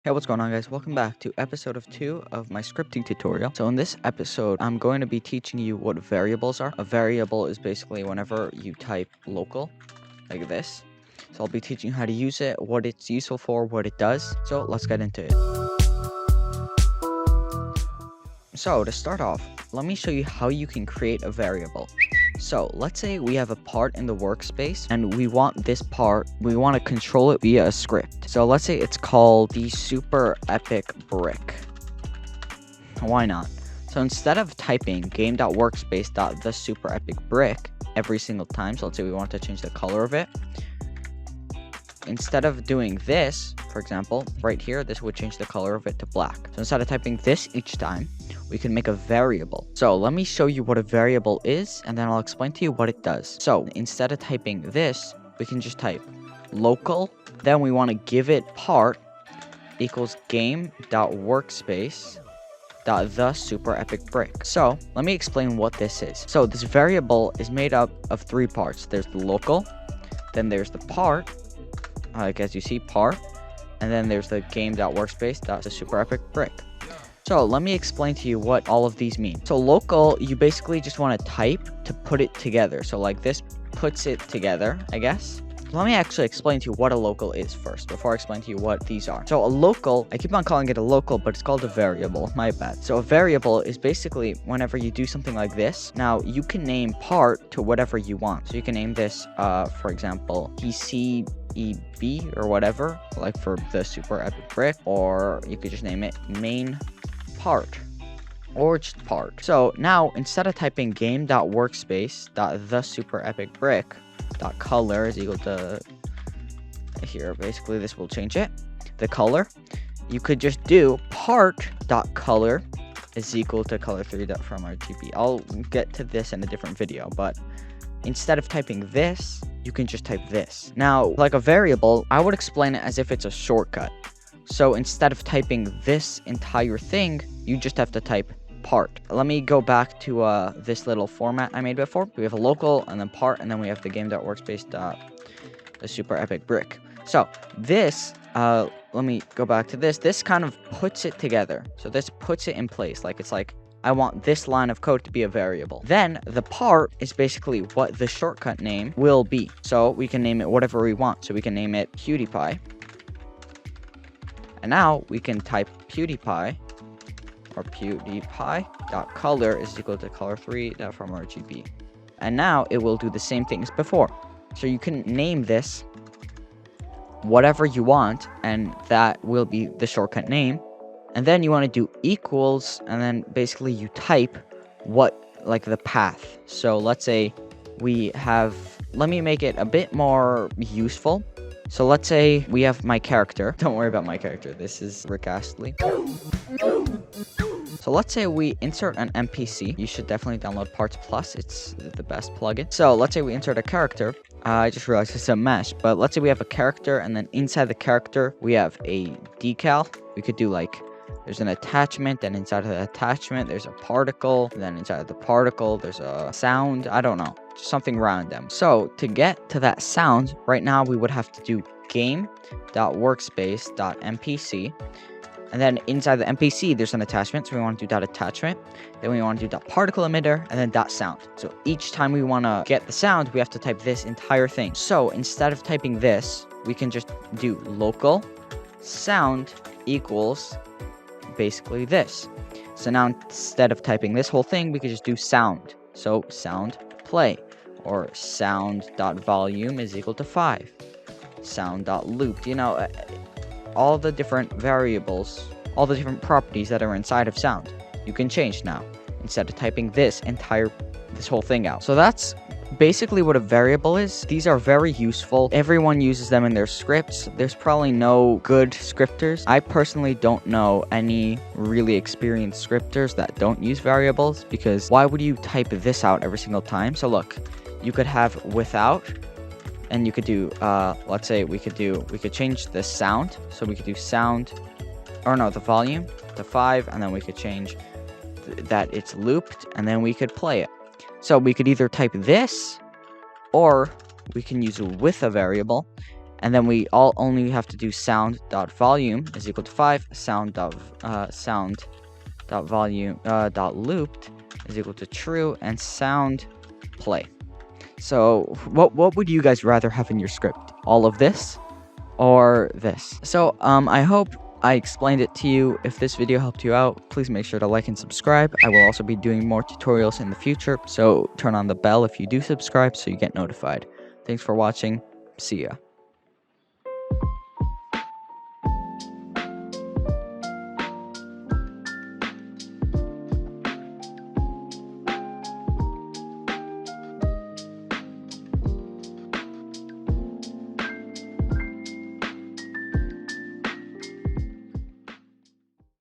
Hey, what's going on, guys? Welcome back to episode of 2 of my scripting tutorial. So in this episode, I'm going to be teaching you what variables are. A variable is basically whenever you type local, like this. So I'll be teaching you how to use it, what it's useful for, what it does. So let's get into it. So to start off, let me show you how you can create a variable. So let's say we have a part in the workspace and we want this part, we want to control it via a script. So let's say it's called the super epic brick. Why not? So instead of typing game.workspace.thesuperepic every single time, so let's say we want to change the color of it, instead of doing this, for example, right here, this would change the color of it to black. So instead of typing this each time, we can make a variable. So let me show you what a variable is, and then I'll explain to you what it does. So instead of typing this, we can just type local. Then we want to give it part equals game.workspace.thesuperepic. So let me explain what this is. So this variable is made up of 3 parts. There's the local, then there's the part, like as you see, part, and then there's the game.workspace.thesuperepic. So let me explain to you what all of these mean. So local, you basically just want to type to put it together. So like this puts it together, I guess. Let me actually explain to you what a local is first, before I explain to you what these are. So a local, I keep on calling it a local, but it's called a variable, my bad. So a variable is basically whenever you do something like this. Now you can name part to whatever you want. So you can name this, for example, PCEB or whatever, like for the super epic brick, or you could just name it main part or just part. So now instead of typing game.workspace.thesuperepic.color is equal to here, basically this will change it, the color, you could just do part.color is equal to color3 from RGB. I'll get to this in a different video, but instead of typing this, you can just type this. Now, like a variable, I would explain it as if it's a shortcut. So instead of typing this entire thing, you just have to type part. Let me go back to this little format I made before. We have a local and then part, and then we have the game.workspace.thesuperepic. So this, let me go back to this. This kind of puts it together. So this puts it in place. Like it's like, I want this line of code to be a variable. Then the part is basically what the shortcut name will be. So we can name it whatever we want. So we can name it PewDiePie. And now we can type PewDiePie or PewDiePie.color is equal to color3 from RGB. And now it will do the same thing as before. So you can name this whatever you want, and that will be the shortcut name. And then you want to do equals, and then basically you type what, like the path. So let's say we have, let me make it a bit more useful. So let's say we have my character. Don't worry about my character. This is Rick Astley. So let's say we insert an NPC. You should definitely download Parts Plus. It's the best plugin. So let's say we insert a character. I just realized it's a mesh, but let's say we have a character, and then inside the character, we have a decal. We could do like, there's an attachment, and inside of the attachment, there's a particle. And then inside of the particle, there's a sound. I don't know. Something random. So to get to that sound, right now we would have to do game.workspace.npc, and then inside the NPC there's an attachment, so we want to do dot attachment, then we want to do dot particle emitter, and then dot sound. So each time we want to get the sound, we have to type this entire thing. So instead of typing this, we can just do local sound equals basically this. So now instead of typing this whole thing, we could just do sound. So sound play, or sound.volume is equal to 5, sound.loop, you know, all the different variables, all the different properties that are inside of sound, you can change now, instead of typing this whole thing out. So that's basically what a variable is. These are very useful. Everyone uses them in their scripts. There's probably no good scripters. I personally don't know any really experienced scripters that don't use variables, because why would you type this out every single time? So look, you could have without, and you could do, let's say we could change the sound. So we could do sound, or no, the volume to 5, and then we could change that it's looped, and then we could play it. So we could either type this, or we can use with a variable, And then we all only have to do sound.volume is equal to 5, sound.volume looped is equal to true, and sound play. So what would you guys rather have in your script? All of this or this? So I hope I explained it to you. If this video helped you out, please make sure to like and subscribe. I will also be doing more tutorials in the future, so turn on the bell if you do subscribe so you get notified. Thanks for watching. See ya.